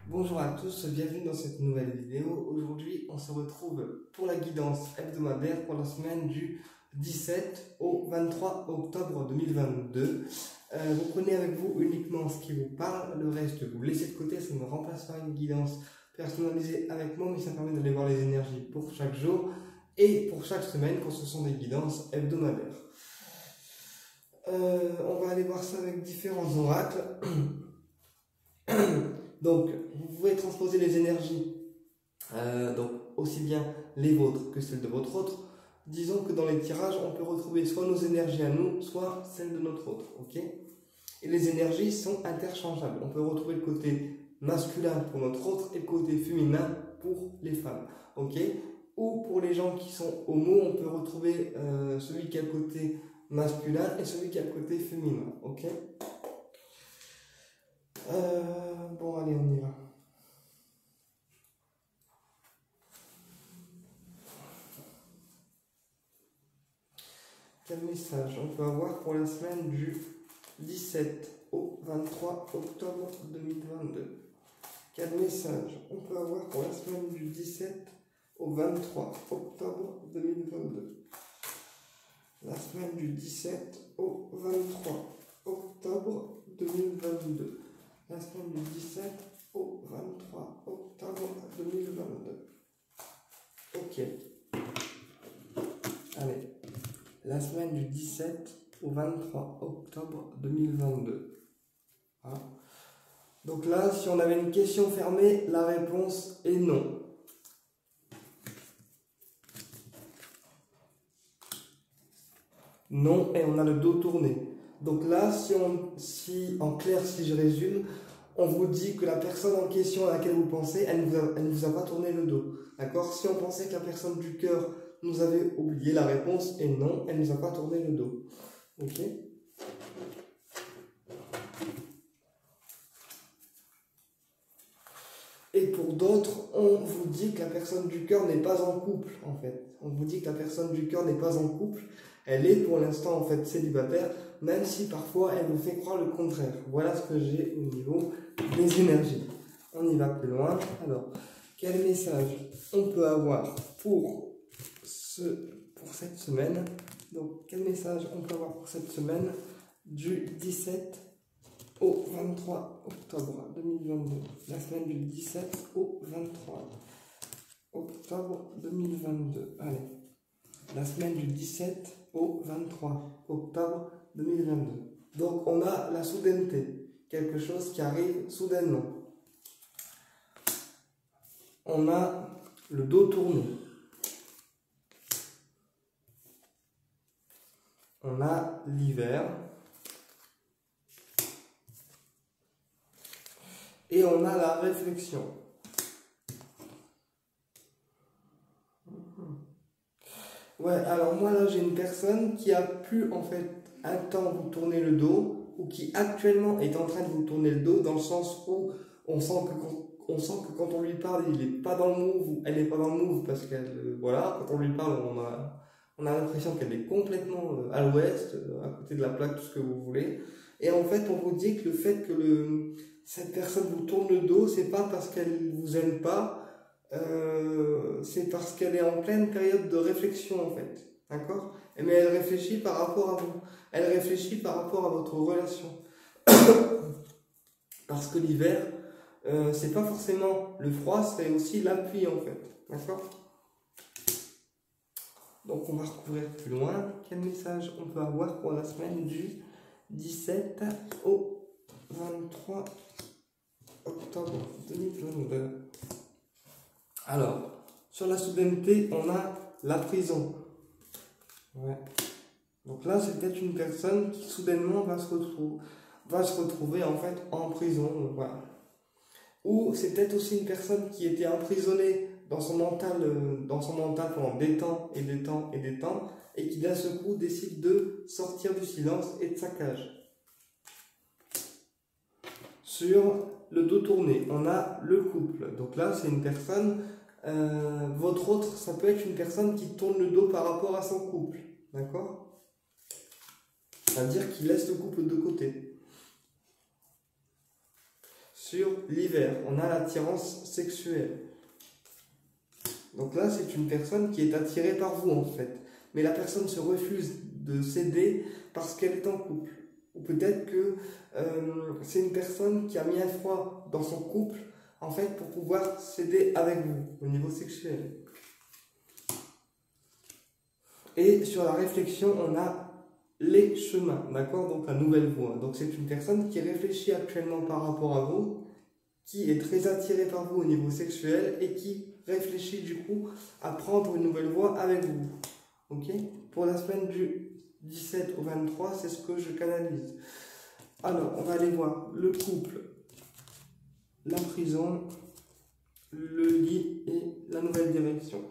Bonjour à tous, bienvenue dans cette nouvelle vidéo. Aujourd'hui, on se retrouve pour la guidance hebdomadaire pour la semaine du 17 au 23 octobre 2022. Vous prenez avec vous uniquement ce qui vous parle, le reste vous laissez de côté, ça ne remplace pas une guidance personnalisée avec moi, mais ça permet d'aller voir les énergies pour chaque jour et pour chaque semaine quand ce sont des guidances hebdomadaires. On va aller voir ça avec différents oracles. Donc, vous pouvez transposer les énergies, donc aussi bien les vôtres que celles de votre autre. Disons que dans les tirages, on peut retrouver soit nos énergies à nous, soit celles de notre autre, ok? Et les énergies sont interchangeables. On peut retrouver le côté masculin pour notre autre et le côté féminin pour les femmes, ok? Ou pour les gens qui sont homo, on peut retrouver celui qui a le côté masculin et celui qui a le côté féminin, ok? Bon, allez, on y va. Quel message on peut avoir pour la semaine du 17 au 23 octobre 2022? Quel message on peut avoir pour la semaine du 17 au 23 octobre 2022? La semaine du 17 au 23 octobre 2022. La semaine du 17 au 23 octobre 2022. Ok. Allez. La semaine du 17 au 23 octobre 2022. Hein? Donc là, si on avait une question fermée, la réponse est non. Non, et on a le dos tourné. Donc là, si en clair, si je résume, on vous dit que la personne en question à laquelle vous pensez, elle ne vous a pas tourné le dos. D'accord? Si on pensait que la personne du cœur nous avait oublié, la réponse est non, elle ne nous a pas tourné le dos. Ok? Et pour d'autres, on vous dit que la personne du cœur n'est pas en couple, en fait. On vous dit que la personne du cœur n'est pas en couple. Elle est pour l'instant, en fait, célibataire, même si parfois elle vous fait croire le contraire. Voilà ce que j'ai au niveau des énergies. On y va plus loin. Alors, quel message on peut avoir pour cette semaine? Donc, quel message on peut avoir pour cette semaine du 17 au 23 octobre 2022? La semaine du 17 au 23 octobre 2022. Allez. La semaine du 17 au 23 octobre 2022. Donc, on a la soudaineté. Quelque chose qui arrive soudainement. On a le dos tourné. On a l'hiver. Et on a la réflexion. Ouais, alors moi là j'ai une personne qui a pu en fait un temps vous tourner le dos, ou qui actuellement est en train de vous tourner le dos, dans le sens où on sent que quand on lui parle, il n'est pas dans le move, ou elle n'est pas dans le move, parce qu'elle, voilà, quand on lui parle, on a l'impression qu'elle est complètement à l'ouest, à côté de la plaque, tout ce que vous voulez. Et en fait, on vous dit que le fait que cette personne vous tourne le dos, c'est pas parce qu'elle vous aime pas, c'est parce qu'elle est en pleine période de réflexion, en fait. D'accord? Mais elle réfléchit par rapport à vous. Elle réfléchit par rapport à votre relation. Parce que l'hiver, c'est pas forcément le froid, c'est aussi la pluie, en fait. D'accord? Donc, on va recouvrir plus loin. Quel message on peut avoir pour la semaine du 17 au 23 octobre 2022? Alors, sur la soudaineté, on a la prison. Ouais. Donc là, c'est peut-être une personne qui soudainement va se retrouver en fait en prison. Voilà. Ou c'est peut-être aussi une personne qui était emprisonnée dans son mental pendant des temps et des temps et des temps, et qui d'un seul coup décide de sortir du silence et de sa cage. Sur le dos tourné, on a le couple. Donc là, c'est une personne, votre autre, ça peut être une personne qui tourne le dos par rapport à son couple. D'accord? C'est-à-dire qu'il laisse le couple de côté. sur l'hiver, on a l'attirance sexuelle. Donc là, c'est une personne qui est attirée par vous en fait. Mais la personne se refuse de céder parce qu'elle est en couple. Ou peut-être que c'est une personne qui a mis un froid dans son couple en fait pour pouvoir céder avec vous au niveau sexuel. Et sur la réflexion, on a les chemins, d'accord? Donc la nouvelle voie. Donc c'est une personne qui réfléchit actuellement par rapport à vous, qui est très attirée par vous au niveau sexuel et qui réfléchit du coup à prendre une nouvelle voie avec vous. Ok? Pour la semaine du 17 au 23, c'est ce que je canalise. Alors, on va aller voir le couple, la prison, le lit et la nouvelle direction.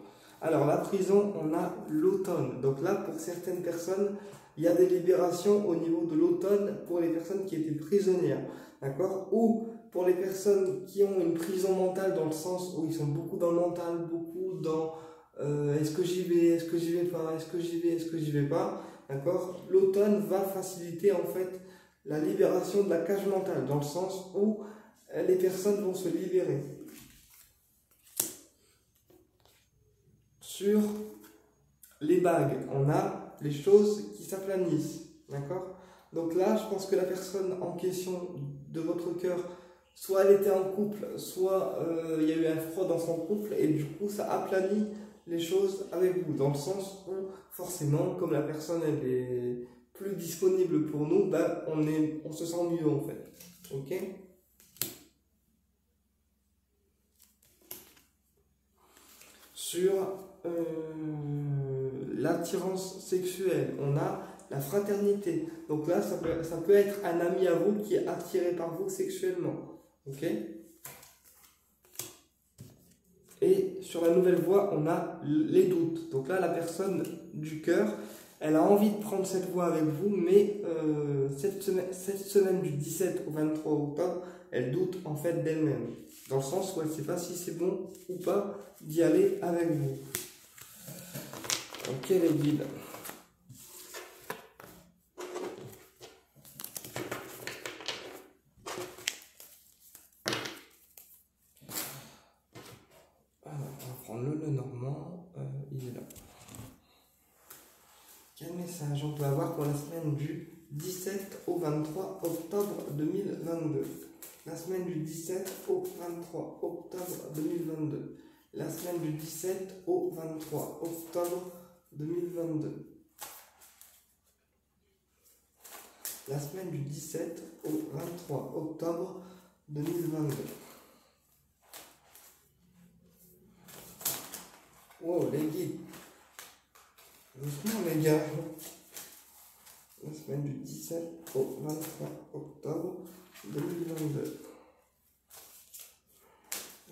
Alors, la prison, on a l'automne. Donc là, pour certaines personnes, il y a des libérations au niveau de l'automne pour les personnes qui étaient prisonnières. D'accord? Ou pour les personnes qui ont une prison mentale dans le sens où ils sont beaucoup dans le mental, beaucoup dans est-ce que j'y vais, est-ce que j'y vais pas, est-ce que j'y vais, est-ce que j'y vais pas. D'accord? L'automne va faciliter en fait la libération de la cage mentale dans le sens où les personnes vont se libérer. Sur les bagues, on a les choses qui s'aplanissent, d'accord? Donc là, je pense que la personne en question de votre cœur, soit elle était en couple, soit il y a eu un froid dans son couple, et du coup, ça aplanit les choses avec vous, dans le sens où, forcément, comme la personne elle est plus disponible pour nous, ben, on se sent mieux en fait, ok? Sur l'attirance sexuelle, on a la fraternité. Donc là, ça peut être un ami à vous qui est attiré par vous sexuellement. Ok? Et sur la nouvelle voie, on a les doutes. Donc là, la personne du cœur, elle a envie de prendre cette voie avec vous, mais cette semaine du 17 au 23 octobre, elle doute en fait d'elle-même. Dans le sens où elle ne sait pas si c'est bon ou pas d'y aller avec vous. Ok les guides. Alors, on va prendre le Lenormand, il est là. Quel message on peut avoir pour la semaine du 17 au 23 octobre 2022? La semaine du 17 au 23 octobre 2022. La semaine du 17 au 23 octobre 2022. La semaine du 17 au 23 octobre 2022. Wow, les guides. Doucement, les gars. La semaine du 17 au 23 octobre 2022.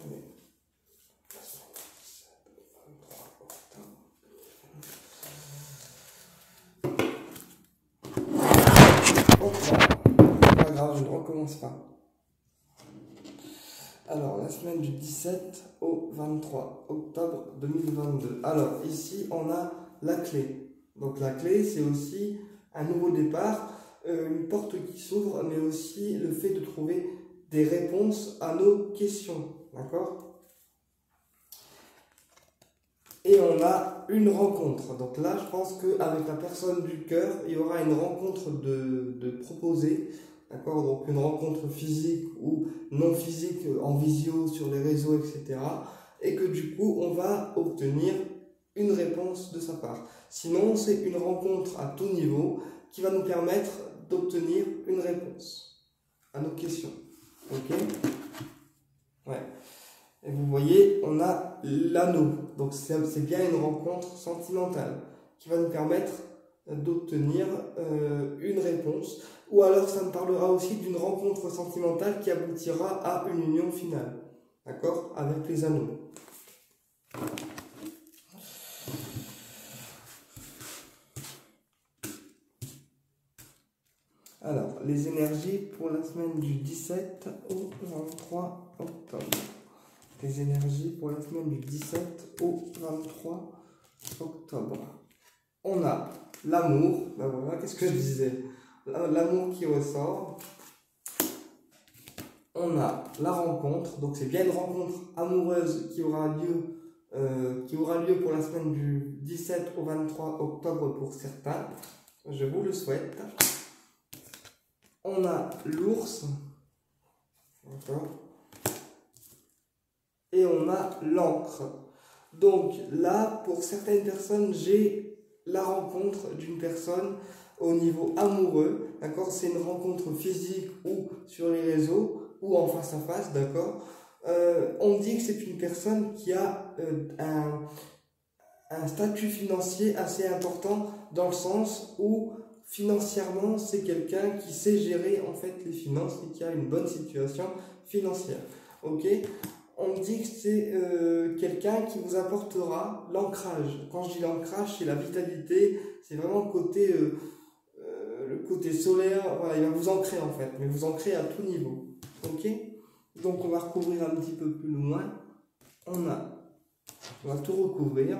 Allez. La semaine du 17 au 23 octobre. Pas grave, je ne recommence pas. Alors, la semaine du 17 au 23 octobre 2022. Alors, ici, on a la clé. Donc, la clé, c'est aussi un nouveau départ, une porte qui s'ouvre, mais aussi le fait de trouver des réponses à nos questions. D'accord? Et on a une rencontre. Donc là, je pense qu'avec la personne du cœur, il y aura une rencontre de proposée. D'accord? Donc une rencontre physique ou non physique en visio, sur les réseaux, etc. Et que du coup, on va obtenir une réponse de sa part. Sinon, c'est une rencontre à tout niveau qui va nous permettre d'obtenir une réponse à nos questions. Ok? Ouais. Et vous voyez, on a l'anneau. Donc c'est bien une rencontre sentimentale qui va nous permettre d'obtenir une réponse. Ou alors ça me parlera aussi d'une rencontre sentimentale qui aboutira à une union finale. D'accord? Avec les anneaux. Alors, les énergies pour la semaine du 17 au 23 octobre. Les énergies pour la semaine du 17 au 23 octobre. On a l'amour, ben voilà, qu'est-ce que je disais? L'amour qui ressort. on a la rencontre, donc c'est bien une rencontre amoureuse qui aura lieu pour la semaine du 17 au 23 octobre pour certains. Je vous le souhaite. On a l'ours. D'accord. Et on a l'encre. Donc là, pour certaines personnes, j'ai la rencontre d'une personne au niveau amoureux. D'accord. C'est une rencontre physique ou sur les réseaux ou en face à face. D'accord. On dit que c'est une personne qui a un statut financier assez important dans le sens où financièrement c'est quelqu'un qui sait gérer en fait les finances et qui a une bonne situation financière. Ok, on dit que c'est quelqu'un qui vous apportera l'ancrage. Quand je dis l'ancrage, c'est la vitalité, c'est vraiment le côté solaire. Voilà, il va vous ancrer en fait, mais vous ancrer à tout niveau. Ok, donc on va recouvrir un petit peu plus loin. On va tout recouvrir.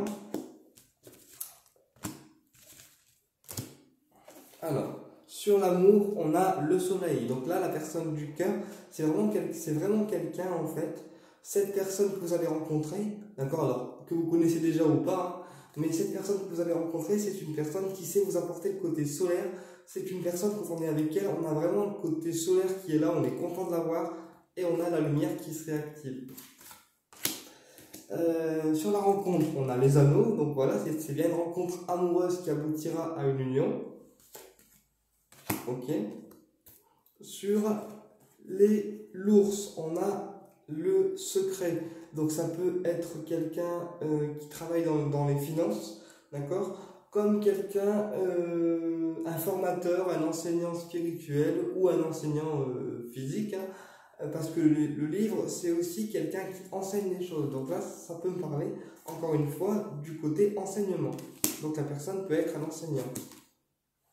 Alors, sur l'amour, on a le soleil. Donc là, la personne du cœur, c'est vraiment quelqu'un, en fait, cette personne que vous allez rencontrer, d'accord, alors, que vous connaissez déjà ou pas, hein, mais cette personne que vous allez rencontrer, c'est une personne qui sait vous apporter le côté solaire. C'est une personne, quand on est avec elle, on a vraiment le côté solaire qui est là, on est content de l'avoir, et on a la lumière qui se réactive. Sur la rencontre, on a les anneaux, donc voilà, c'est bien une rencontre amoureuse qui aboutira à une union. Ok. Sur l'ours, on a le secret. Donc ça peut être quelqu'un qui travaille dans les finances, d'accord, comme quelqu'un, un formateur, un enseignant spirituel ou un enseignant physique, hein, parce que le livre, c'est aussi quelqu'un qui enseigne les choses. Donc là, ça peut me parler, encore une fois, du côté enseignement. Donc la personne peut être un enseignant.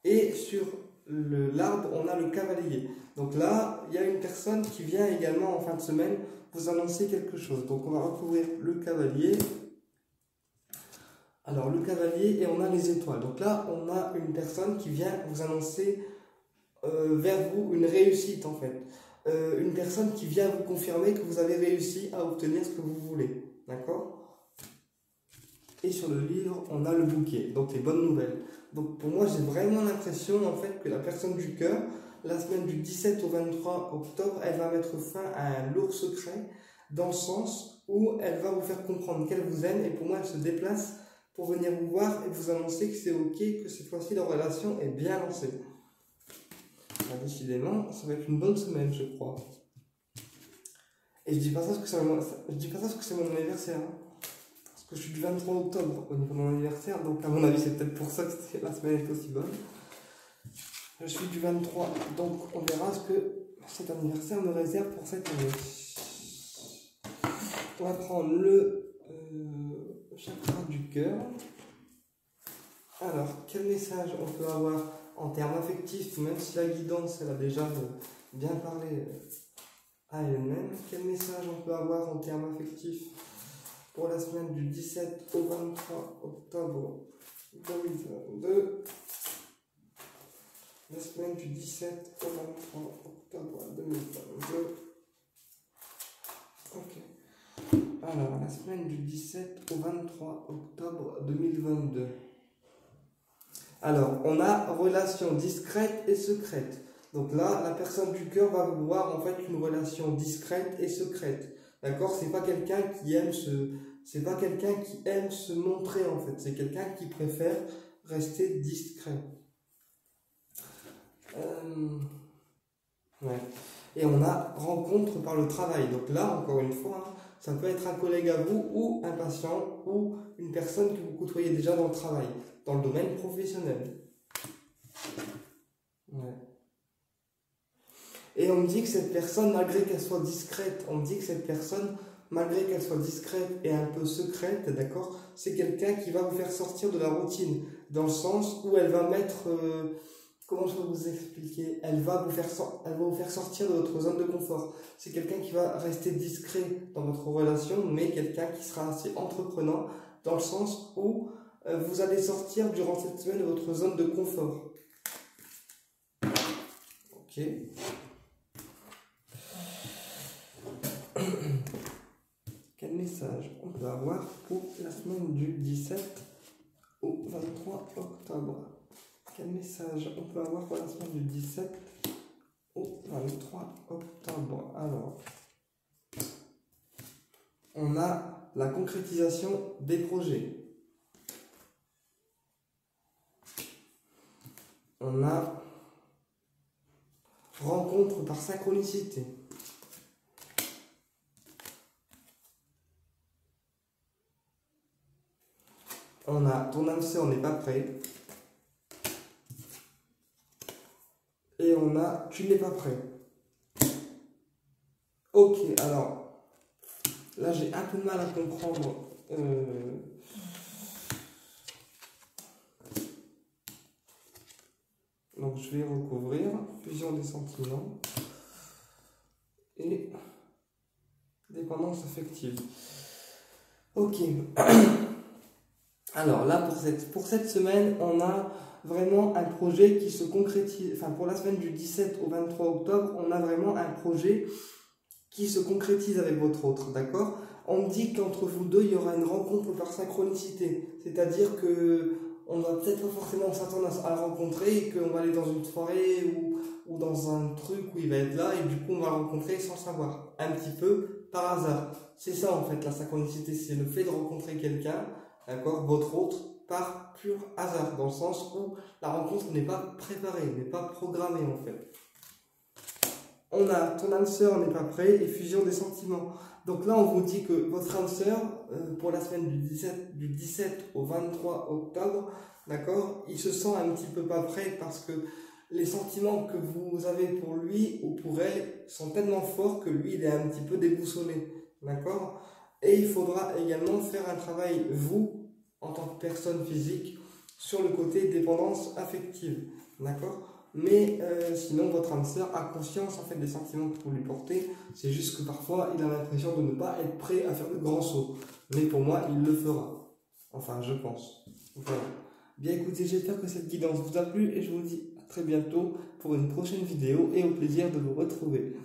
Et sur l'arbre, on a le cavalier. Donc là, il y a une personne qui vient également en fin de semaine vous annoncer quelque chose. Donc on va recouvrir le cavalier. Alors le cavalier et on a les étoiles. Donc là, on a une personne qui vient vous annoncer vers vous une réussite en fait. Une personne qui vient vous confirmer que vous avez réussi à obtenir ce que vous voulez. D'accord? Et sur le livre, on a le bouquet. Donc les bonnes nouvelles. Donc pour moi, j'ai vraiment l'impression en fait que la personne du cœur, la semaine du 17 au 23 octobre, elle va mettre fin à un lourd secret dans le sens où elle va vous faire comprendre qu'elle vous aime et pour moi, elle se déplace pour venir vous voir et vous annoncer que c'est ok, que cette fois-ci, la relation est bien lancée. Alors, décidément, ça va être une bonne semaine, je crois. Et je dis pas ça parce que c'est mon anniversaire. Hein. Parce que je suis du 23 octobre au niveau de mon anniversaire, donc à mon avis c'est peut-être pour ça que la semaine est aussi bonne. Je suis du 23, donc on verra ce que cet anniversaire me réserve pour cette année. On va prendre le chakra du cœur. Alors, quel message on peut avoir en termes affectifs, même si la guidance elle a déjà bien parlé à elle-même. Quel message on peut avoir en termes affectifs pour la semaine du 17 au 23 octobre 2022. La semaine du 17 au 23 octobre 2022. Ok. Alors, la semaine du 17 au 23 octobre 2022. Alors, on a relation discrète et secrète. Donc là, la personne du cœur va vouloir en fait une relation discrète et secrète. D'accord? C'est pas quelqu'un qui aime se montrer en fait. C'est quelqu'un qui préfère rester discret. Ouais. Et on a rencontre par le travail. Donc là, encore une fois, hein, ça peut être un collègue à vous ou un patient ou une personne que vous côtoyez déjà dans le travail, dans le domaine professionnel. Ouais. Et on me dit que cette personne, malgré qu'elle soit discrète, et un peu secrète, d'accord, c'est quelqu'un qui va vous faire sortir de la routine, dans le sens où elle va mettre, comment je peux vous expliquer, elle va vous faire sortir de votre zone de confort. C'est quelqu'un qui va rester discret dans votre relation, mais quelqu'un qui sera assez entreprenant, dans le sens où vous allez sortir durant cette semaine de votre zone de confort. Ok. message on peut avoir pour la semaine du 17 au 23 octobre? Quel message on peut avoir pour la semaine du 17 au 23 octobre? Alors, on a la concrétisation des projets. On a rencontre par synchronicité. On a ton âme sœur n'est pas prêt. Et on a tu n'es pas prêt. Ok, alors là j'ai un peu de mal à comprendre. Donc je vais recouvrir fusion des sentiments et dépendance affective. Ok. Alors là pour cette semaine, on a vraiment un projet qui se concrétise. Enfin pour la semaine du 17 au 23 octobre, on a vraiment un projet qui se concrétise avec votre autre, d'accord? On me dit qu'entre vous deux, il y aura une rencontre par synchronicité. C'est-à-dire que on ne va peut-être pas forcément s'attendre à le rencontrer et qu'on va aller dans une soirée ou dans un truc où il va être là et du coup on va le rencontrer sans savoir. Un petit peu par hasard. C'est ça en fait la synchronicité, c'est le fait de rencontrer quelqu'un, d'accord, votre autre, par pur hasard, dans le sens où la rencontre n'est pas préparée, n'est pas programmée en fait. On a ton âme sœur n'est pas prêt et fusion des sentiments. Donc là, on vous dit que votre âme sœur, pour la semaine du 17 au 23 octobre, d'accord, il se sent un petit peu pas prêt parce que les sentiments que vous avez pour lui ou pour elle sont tellement forts que lui, il est un petit peu déboussolé, d'accord? Et il faudra également faire un travail, vous, en tant que personne physique, sur le côté dépendance affective, d'accord? Mais sinon votre âme sœur a conscience en fait des sentiments que vous lui portez. C'est juste que parfois il a l'impression de ne pas être prêt à faire le grand saut. Mais pour moi il le fera. Enfin je pense. Voilà. Bien écoutez, j'espère que cette guidance vous a plu et je vous dis à très bientôt pour une prochaine vidéo et au plaisir de vous retrouver.